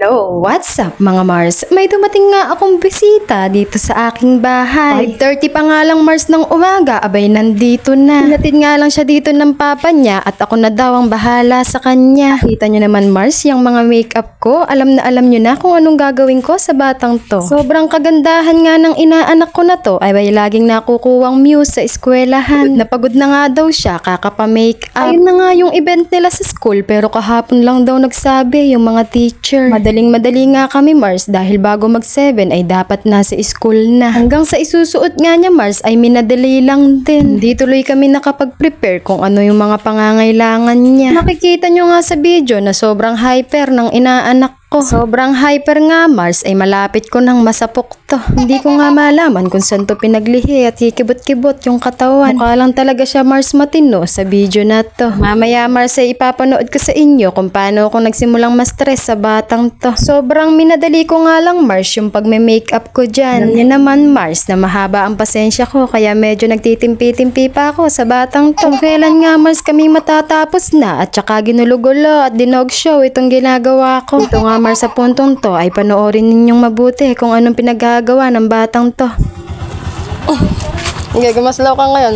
Hello, what's up mga Mars? May dumating nga akong bisita dito sa aking bahay. 5:30 pa nga lang Mars ng umaga, abay nandito na. Hinatid nga lang siya dito ng papa niya at ako na daw ang bahala sa kanya. Kita nyo naman Mars, yung mga makeup ko, alam nyo na kung anong gagawin ko sa batang to. Sobrang kagandahan nga ng inaanak ko na to, ay bay laging nakukuwang muse sa eskwelahan. Napagod na nga daw siya, kakapa-makeup. Ayun na nga yung event nila sa school, pero kahapon lang daw nagsabi yung mga teacher. Madaling-madali nga kami Mars dahil bago mag-7 ay dapat nasa school na. Hanggang sa isusuot nga niya Mars ay minadali lang din. Hindi tuloy kami nakapag-prepare kung ano yung mga pangangailangan niya. Makikita nyo nga sa video na sobrang hyper ng inaanak ko. Sobrang hyper nga Mars ay malapit ko nang masapok to. Hindi ko nga malaman kung saan to pinaglihi at hikibot-kibot yung katawan. Mukha lang talaga siya Mars matino sa video na to. Mamaya Mars ay ipapanood ko sa inyo kung paano ako nagsimulang ma-stress sa batang to. Sobrang minadali ko nga lang Mars yung pagme-makeup ko dyan. Alam niyo naman Mars na mahaba ang pasensya ko kaya medyo nagtitimpi-timpi pa ako sa batang to. Kailan nga Mars kami matatapos na at saka ginulo-gulo at dinog show itong ginagawa ko. Ito nga Mars sa puntong to ay panoorin ninyong mabuti kung anong pinaggagawa ng batang to. Okay, gumaslaw ka ngayon.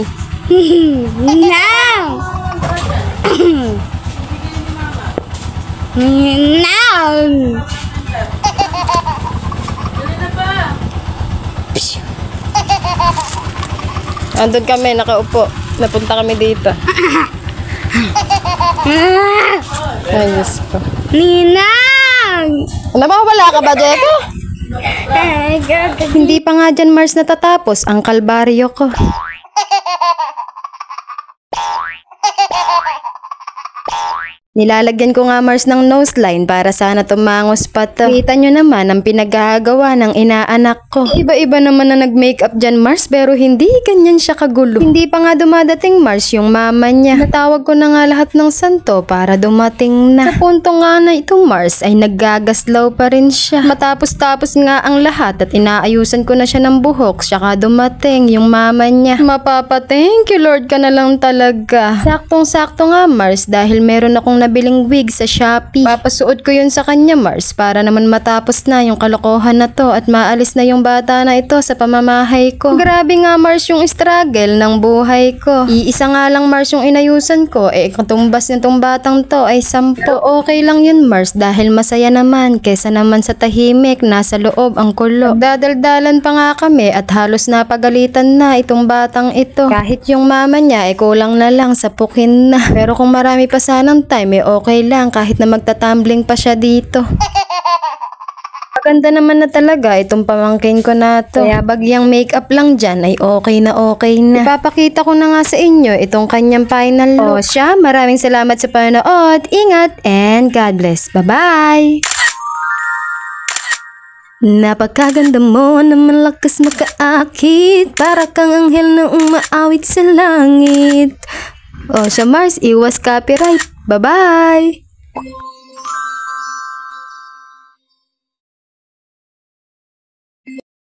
Now! Now! Andun kami, nakaupo. Napunta kami dito. Ay, Diyos ko. Ninang! Wala ka ba, Jeko? Hindi pa nga dyan Mars natatapos ang kalbaryo ko. Nilalagyan ko nga Mars ng nose line para sana tumangos pa to. Kita nyo naman ang pinagagawa ng inaanak ko. Iba-iba naman na nag-makeup dyan Mars pero hindi ganyan siya kagulo. Hindi pa nga dumadating Mars yung mama niya. Natawag ko na nga lahat ng santo para dumating na. Sa punto nga na itong Mars ay naggagaslaw pa rin siya. Matapos-tapos nga ang lahat at inaayusan ko na siya ng buhok saka dumating yung mama niya. Thank you Lord ka na lang talaga. Saktong-sakto nga Mars dahil meron akong nabiling wig sa Shopee. Papasuot ko yun sa kanya Mars para naman matapos na yung kalokohan na to at maalis na yung bata na ito sa pamamahay ko. Grabe nga Mars yung struggle ng buhay ko. Iisa nga lang Mars yung inayusan ko katumbas nitong batang to ay 10. Okay lang yun Mars dahil masaya naman kesa naman sa tahimik nasa loob ang kulo. Dadaldalan pa nga kami at halos napagalitan na itong batang ito. Kahit yung mama niya ay kulang na lang sa pukin na. Pero kung marami pa sanang time okay lang kahit na magtatumbling pa siya dito. Maganda naman na talaga itong pamangkin ko na to. Kaya bagyang makeup lang dyan ay okay na okay na. Ipapakita ko na nga sa inyo itong kanyang final look. O siya, maraming salamat sa panonood. Ingat and God bless. Bye-bye! Napakaganda mo na malakas makaakit. Para kang anghel na umaawit sa langit. O siya Mars, iwas copyright. Bye-bye!